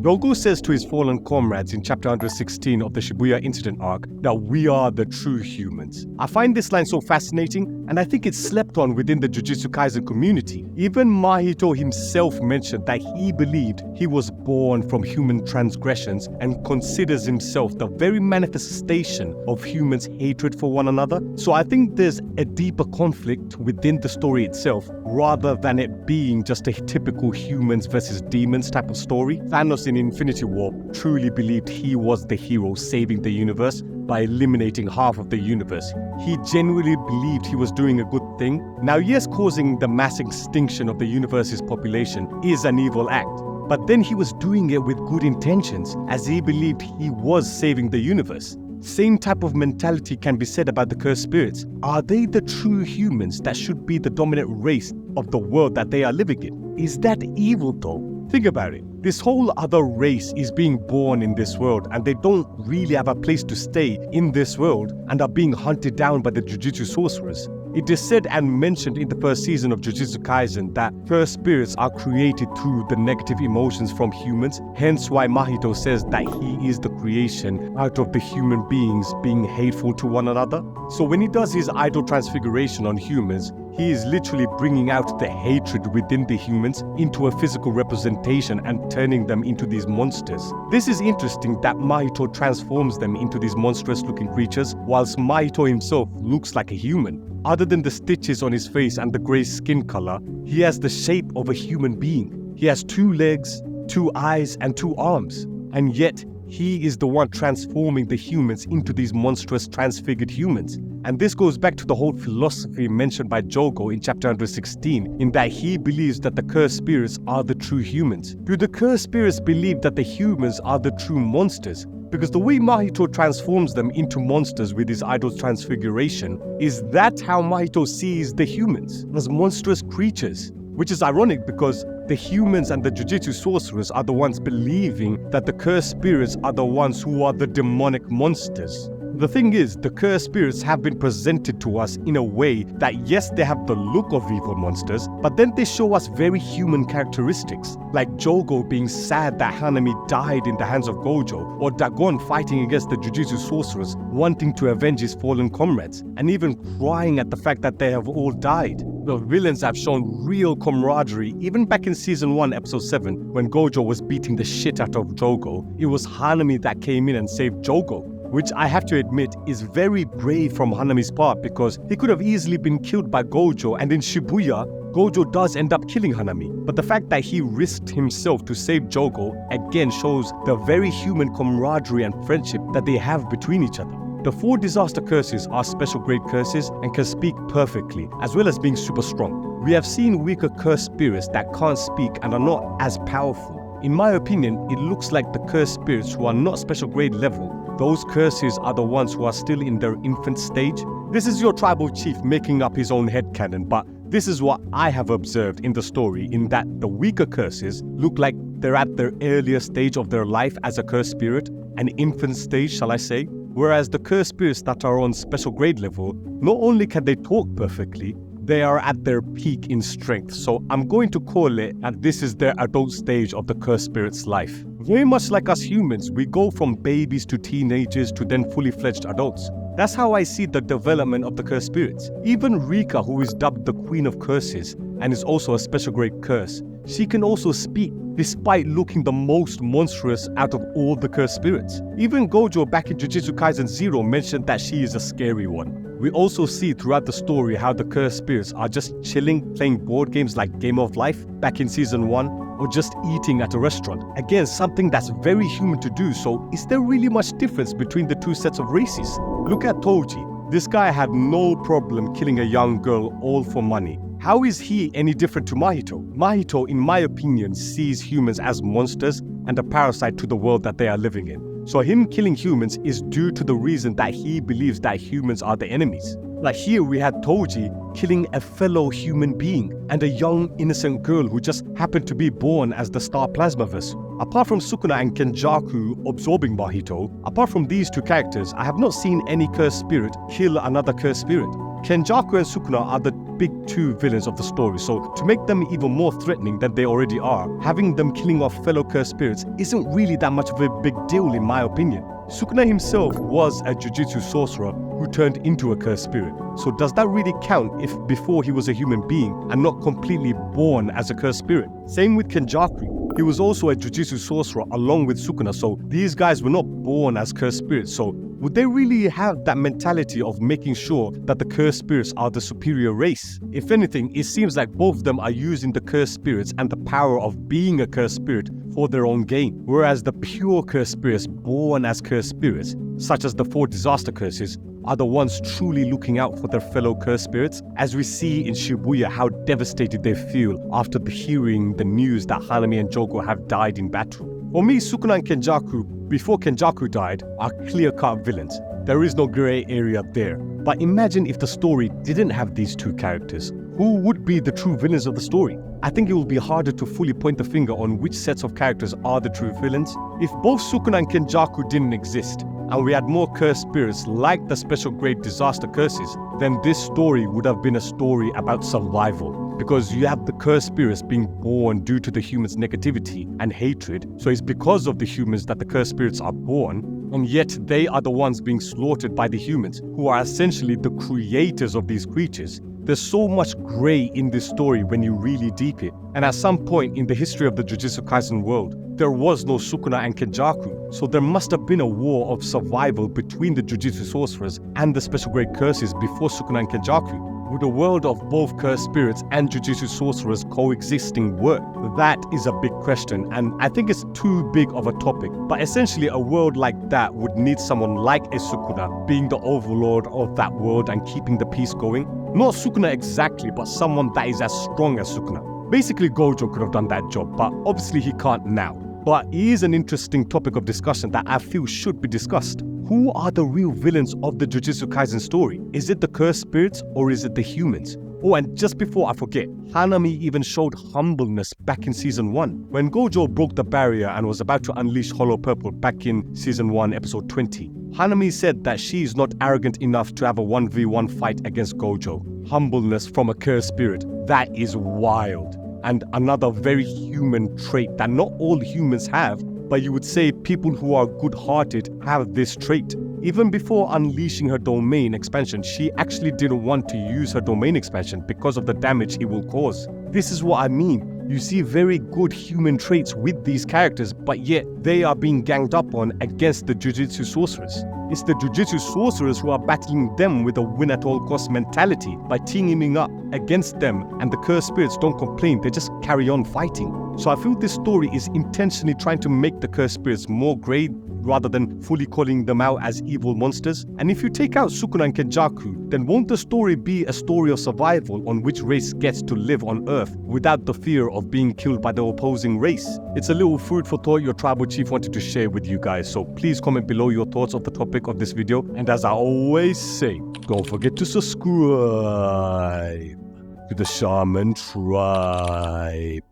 Gogo says to his fallen comrades in chapter 116 of the Shibuya incident arc that we are the true humans. I find this line so fascinating, and I think it's slept on within the Jujutsu Kaisen community. Even Mahito himself mentioned that he believed he was born from human transgressions and considers himself the very manifestation of humans' hatred for one another. So I think there's a deeper conflict within the story itself, rather than it being just a typical humans versus demons type of story. Thanos in Infinity War truly believed he was the hero saving the universe by eliminating half of the universe. He genuinely believed he was doing a good thing. Now, yes, causing the mass extinction of the universe's population is an evil act, but then he was doing it with good intentions, as he believed he was saving the universe. Same type of mentality can be said about the cursed spirits. Are they the true humans that should be the dominant race of the world that they are living in? Is that evil though? Think about it. This whole other race is being born in this world, and they don't really have a place to stay in this world and are being hunted down by the Jujutsu sorcerers. It is said and mentioned in the first season of Jujutsu Kaisen that cursed spirits are created through the negative emotions from humans, hence why Mahito says that he is the creation out of the human beings being hateful to one another. So when he does his idol transfiguration on humans, he is literally bringing out the hatred within the humans into a physical representation and turning them into these monsters. This is interesting that Mahito transforms them into these monstrous looking creatures, whilst Mahito himself looks like a human. Other than the stitches on his face and the grey skin color, he has the shape of a human being. He has 2 legs, 2 eyes, and 2 arms. And yet, he is the one transforming the humans into these monstrous transfigured humans. And this goes back to the whole philosophy mentioned by Jogo in chapter 116, in that he believes that the cursed spirits are the true humans. Do the cursed spirits believe that the humans are the true monsters? Because the way Mahito transforms them into monsters with his idol's transfiguration, is that how Mahito sees the humans? As monstrous creatures? Which is ironic because the humans and the Jujutsu sorcerers are the ones believing that the cursed spirits are the ones who are the demonic monsters. The thing is, the cursed spirits have been presented to us in a way that yes, they have the look of evil monsters, but then they show us very human characteristics, like Jogo being sad that Hanami died in the hands of Gojo, or Dagon fighting against the Jujutsu sorcerers, wanting to avenge his fallen comrades, and even crying at the fact that they have all died. The villains have shown real camaraderie. Even back in season 1, episode 7, when Gojo was beating the shit out of Jogo, it was Hanami that came in and saved Jogo. Which I have to admit is very brave from Hanami's part, because he could have easily been killed by Gojo, and in Shibuya, Gojo does end up killing Hanami. But the fact that he risked himself to save Jogo again shows the very human camaraderie and friendship that they have between each other. The 4 disaster curses are special grade curses and can speak perfectly, as well as being super strong. We have seen weaker cursed spirits that can't speak and are not as powerful. In my opinion, it looks like the cursed spirits who are not special grade level, those curses are the ones who are still in their infant stage. This is your tribal chief making up his own headcanon, but this is what I have observed in the story, in that the weaker curses look like they're at their earlier stage of their life as a cursed spirit, an infant stage, shall I say, whereas the cursed spirits that are on special grade level, not only can they talk perfectly, they are at their peak in strength. So I'm going to call it that this is their adult stage of the cursed spirit's life. Very much like us humans, we go from babies to teenagers to then fully fledged adults. That's how I see the development of the cursed spirits. Even Rika, who is dubbed the Queen of Curses and is also a special grade curse, she can also speak despite looking the most monstrous out of all the cursed spirits. Even Gojo back in Jujutsu Kaisen 0 mentioned that she is a scary one. We also see throughout the story how the cursed spirits are just chilling, playing board games like Game of Life back in season 1, or just eating at a restaurant. Again, something that's very human to do, so is there really much difference between the 2 sets of races? Look at Toji. This guy had no problem killing a young girl all for money. How is he any different to Mahito? Mahito, in my opinion, sees humans as monsters and a parasite to the world that they are living in. So him killing humans is due to the reason that he believes that humans are the enemies. Like here we had Toji killing a fellow human being and a young innocent girl who just happened to be born as the Star Plasmaverse. Apart from Sukuna and Kenjaku absorbing Mahito, apart from these 2 characters, I have not seen any cursed spirit kill another cursed spirit. Kenjaku and Sukuna are the big two villains of the story, so to make them even more threatening than they already are, having them killing off fellow cursed spirits isn't really that much of a big deal in my opinion. Sukuna himself was a Jujutsu sorcerer who turned into a cursed spirit. So does that really count if before he was a human being and not completely born as a cursed spirit? Same with Kenjaku. He was also a Jujutsu sorcerer along with Sukuna, so these guys were not born as cursed spirits. So would they really have that mentality of making sure that the cursed spirits are the superior race? If anything, it seems like both of them are using the cursed spirits and the power of being a cursed spirit for their own gain. Whereas the pure cursed spirits born as cursed spirits, such as the 4 disaster curses, are the ones truly looking out for their fellow cursed spirits, as we see in Shibuya how devastated they feel after hearing the news that Hanami and Jogo have died in battle. For me, Sukuna and Kenjaku, before Kenjaku died, are clear-cut villains. There is no grey area there. But imagine if the story didn't have these two characters. Who would be the true villains of the story? I think it will be harder to fully point the finger on which sets of characters are the true villains. If both Sukuna and Kenjaku didn't exist, and we had more cursed spirits like the special grade disaster curses, then this story would have been a story about survival. Because you have the cursed spirits being born due to the humans' negativity and hatred, so it's because of the humans that the cursed spirits are born, and yet they are the ones being slaughtered by the humans, who are essentially the creators of these creatures. There's so much grey in this story when you really deep it, and at some point in the history of the Jujutsu Kaisen world, there was no Sukuna and Kenjaku, so there must have been a war of survival between the Jujutsu sorcerers and the special grade curses before Sukuna and Kenjaku. Would a world of both cursed spirits and Jujutsu sorcerers coexisting work? That is a big question, and I think it's too big of a topic. But essentially, a world like that would need someone like a Sukuna being the overlord of that world and keeping the peace going. Not Sukuna exactly, but someone that is as strong as Sukuna. Basically, Gojo could have done that job, but obviously he can't now. But it is an interesting topic of discussion that I feel should be discussed. Who are the real villains of the Jujutsu Kaisen story? Is it the cursed spirits or is it the humans? Oh, and just before I forget, Hanami even showed humbleness back in Season 1. When Gojo broke the barrier and was about to unleash Hollow Purple back in Season 1, Episode 20, Hanami said that she is not arrogant enough to have a 1v1 fight against Gojo. Humbleness from a cursed spirit. That is wild. And another very human trait that not all humans have, but you would say people who are good-hearted have this trait. Even before unleashing her domain expansion, she actually didn't want to use her domain expansion because of the damage it will cause. This is what I mean. You see very good human traits with these characters, but yet they are being ganged up on against the Jujutsu sorcerers. It's the Jujutsu sorcerers who are battling them with a win-at-all-cost mentality by teaming up against them, and the cursed spirits don't complain, they just carry on fighting. So I feel this story is intentionally trying to make the cursed spirits more grey rather than fully calling them out as evil monsters. And if you take out Sukuna and Kenjaku, then won't the story be a story of survival on which race gets to live on Earth without the fear of being killed by the opposing race? It's a little food for thought your tribal chief wanted to share with you guys, so please comment below your thoughts of the topic of this video. And as I always say, don't forget to subscribe to the Shaman Tribe.